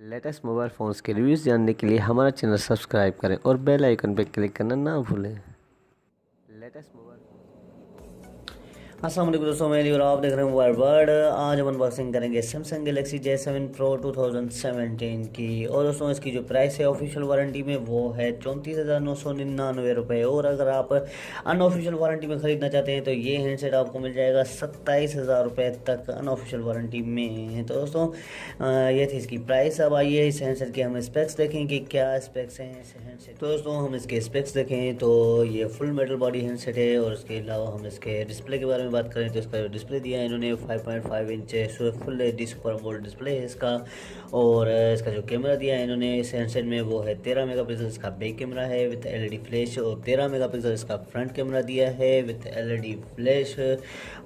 Latest mobile phones के reviews जानने के लिए हमारा चैनल सब्सक्राइब करें और बेल आइकन पर क्लिक करना ना भूलें। लेटेस्ट मोबाइल अस्सलाम वालेकुम दोस्तों, मैं और आप देख रहे हैं मोबाइल वर्ल्ड। आज हम अनबॉक्सिंग करेंगे सैमसंग गैलेक्सी J7 Pro 2017 की। और दोस्तों इसकी जो प्राइस है ऑफिशियल वारंटी में वो है 34,999 रुपये। और अगर आप अनऑफिशियल वारंटी में ख़रीदना चाहते हैं तो ये हैंडसेट आपको मिल जाएगा 27,000 रुपये तक अनऑफिशियल वारंटी में। तो दोस्तों ये थी इसकी प्राइस। अब आइए इस हैंडसेट के हम स्पेक्स देखें कि क्या स्पेक्स हैं इस हैंडसेट। तो दोस्तों हम इसके स्पेक्स देखें तो ये फुल मेटल बॉडी हैंडसेट है। और इसके अलावा हम इसके डिस्प्ले के बारे में बात करें तो इसका जो डिस्प्ले दिया है इन्होंने 5.5 inch full H D super AMOLED display है इसका। और इसका जो कैमरा दिया है इन्होंने इस हैंडसेट में वो है 13 मेगापिक्सल इसका बैक कैमरा है विद एलईडी फ्लैश। और 13 मेगापिक्सल इसका फ्रंट कैमरा दिया है विद एलईडी फ्लैश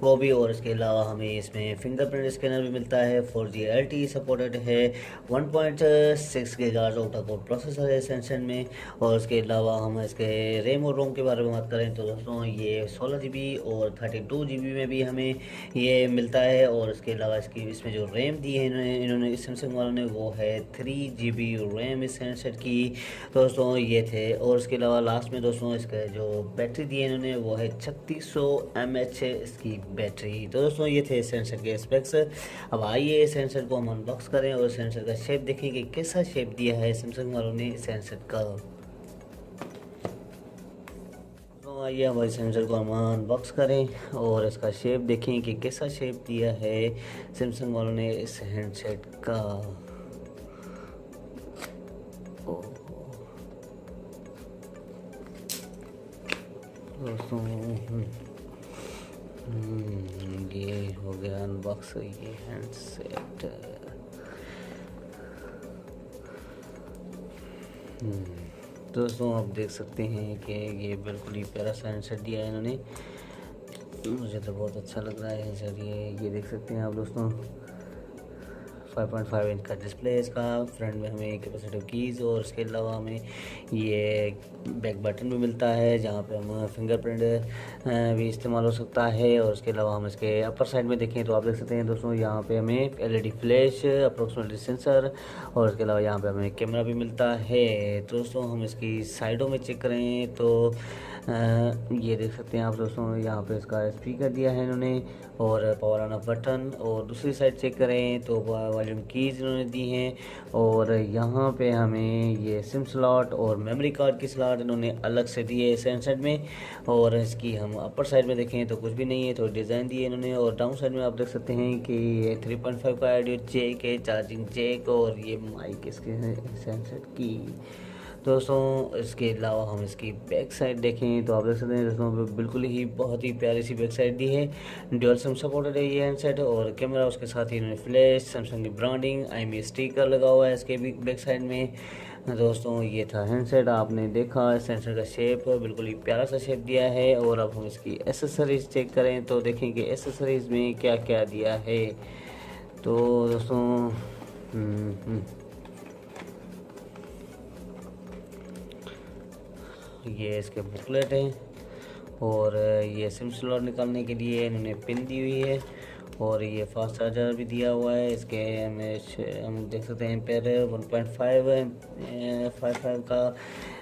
वो भी। और इसके अलावा हमें इसमें फिंगरप्रिंट स्कैनर भी मिलता है। 4G LTE सपोर्टेड है। 1.6 गीगाहर्ट्ज़ ऑक्टा कोर प्रोसेसर है इस हैंडसेट में। और इसके अलावा हम इसके रैम और रोम के बारे में बात करें तो दोस्तों ये 16 GB और 32 GB में भी हमें ये मिलता है। और इसके अलावा इसमें जो रैम दी है इन्होंने इस सैमसंग वालों ने वो है 3 GB रैम इस हैंडसेट की। दोस्तों ये थे। और इसके अलावा लास्ट में दोस्तों इसका जो बैटरी दी है इन्होंने वो है 3600 mAh इसकी बैटरी। तो दोस्तों ये थे इस हैंडसेट के स्पेक्स। अब आइए इस हैंडसेट को हम अनबॉक्स करें और इस हैंडसेट का शेप देखें कि कैसा शेप दिया है सैमसंग वालों ने इस हैंडसेट का। आइए हमारे सेंसर को हम अनबॉक्स करें और इसका शेप देखें कि कैसा शेप दिया है सैमसंग वालों ने इस हैंडसेट का। दोस्तों ये हो गया अनबॉक्स ये हैंडसेट। दोस्तों आप देख सकते हैं कि ये बिल्कुल ही प्यारा सा हैंडसेट दिया है इन्होंने। मुझे तो बहुत अच्छा लग रहा है सर। ये देख सकते हैं आप दोस्तों 5.5 इंच का डिस्प्ले है इसका। फ्रंट में हमें कैपेसिटिव कीज़ और इसके अलावा हमें ये बैक बटन भी मिलता है जहाँ पे हम फिंगरप्रिंट भी इस्तेमाल हो सकता है। और इसके अलावा हम इसके अपर साइड में देखें तो आप देख सकते हैं दोस्तों यहाँ पे हमें एलईडी फ्लैश अप्रोक्सीमेटली सेंसर और इसके अलावा यहाँ पे हमें कैमरा भी मिलता है। तो दोस्तों हम इसकी साइडों में चेक करें तो ये देख सकते हैं आप दोस्तों यहाँ पे इसका स्पीकर दिया है इन्होंने और पावर ऑन ऑफ बटन। और दूसरी साइड चेक करें तो वॉल्यूम कीज़ इन्होंने दी हैं। और यहाँ पे हमें ये सिम स्लॉट और मेमोरी कार्ड की स्लॉट इन्होंने अलग से दी है इस हैंडसेट में। और इसकी हम अपर साइड में देखें तो कुछ भी नहीं है, तो डिज़ाइन दी है इन्होंने। और डाउन साइड में आप देख सकते हैं कि ये 3.5 का ऑडियो जैक है, चार्जिंग जैक और ये माइक इसके है इस हैंडसेट की। दोस्तों इसके अलावा हम इसकी बैक साइड देखें तो आप देख सकते हैं दोस्तों बिल्कुल ही बहुत ही प्यारी सी बैक साइड दी है। ड्यूअल सिम सपोर्टेड है ये हैंडसेट और कैमरा उसके साथ ही इन्होंने फ्लैश सैमसंग की ब्रांडिंग IMEI स्टिकर लगा हुआ है इसके भी बैक साइड में। दोस्तों ये था हैंडसेट, आपने देखा इस हैंडसेट का शेप बिल्कुल ही प्यारा सा शेप दिया है। और अब हम इसकी एसेसरीज चेक करें तो देखें कि एसेसरीज में क्या क्या दिया है। तो दोस्तों ये इसके बुकलेट हैं और ये सिम स्लॉट निकालने के लिए इन्होंने पिन दी हुई है। और ये फास्ट चार्जर भी दिया हुआ है इसके। हम देख सकते हैं एम्पेयर 1.55 का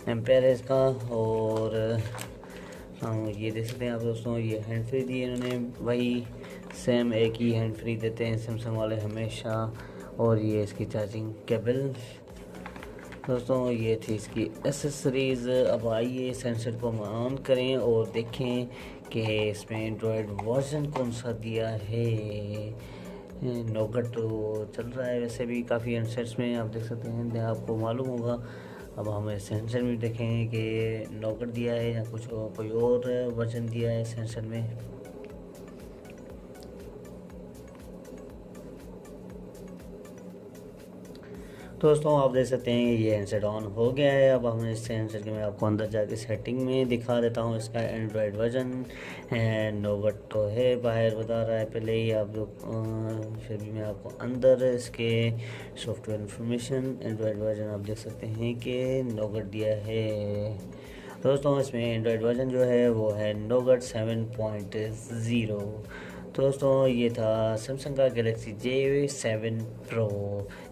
एम्पेयर है इसका। और हम ये देख सकते हैं आप दोस्तों ये हैंड फ्री दी है इन्होंने, वही सेम एक ही हैंड फ्री देते हैं सैमसंग वाले हमेशा। और ये इसकी चार्जिंग केबल। दोस्तों ये थी इसकी एसेसरीज़। अब आइए इस हैंडसेट को हम ऑन करें और देखें कि इसमें एंड्रॉयड वर्जन कौन सा दिया है। नोगट तो चल रहा है वैसे भी काफ़ी हैंडसेट्स में, आप देख सकते हैं, आपको मालूम होगा। अब हम इस हैंडसेट में देखें कि नोगट दिया है या कुछ कोई और वर्जन दिया है इस हैंडसेट में। दोस्तों आप देख सकते हैं ये हैंडसेट ऑन हो गया है। अब हम इस हैंडसेट के मैं आपको अंदर जाके सेटिंग में दिखा देता हूँ इसका एंड्रॉयड वर्जन है। नोगट तो है बाहर बता रहा है पहले ही आप लोग, फिर भी मैं आपको अंदर इसके सॉफ्टवेयर इंफॉर्मेशन एंड्रॉयड वर्जन आप देख सकते हैं कि नोगट दिया है। दोस्तों इसमें एंड्रॉयड वर्जन जो है वो है नोगट 7.0। तो दोस्तों ये था सैमसंग का गैलेक्सी J7 Pro,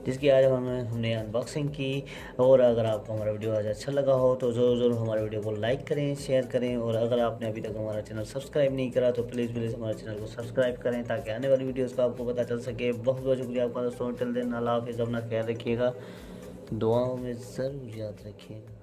जिसकी आज हमने अनबॉक्सिंग की। और अगर आपको हमारा वीडियो आज अच्छा लगा हो तो ज़रूर हमारे वीडियो को लाइक करें, शेयर करें। और अगर आपने अभी तक हमारा चैनल सब्सक्राइब नहीं करा तो प्लीज़ हमारे चैनल को सब्सक्राइब करें, ताकि आने वाली वीडियोज़ का आपको पता चल सके। बहुत बहुत शुक्रिया आपका दोस्तों। टिल देन अल्लाह हाफिज़, अपना ख्याल रखिएगा, दुआओं में ज़रूर याद रखिएगा।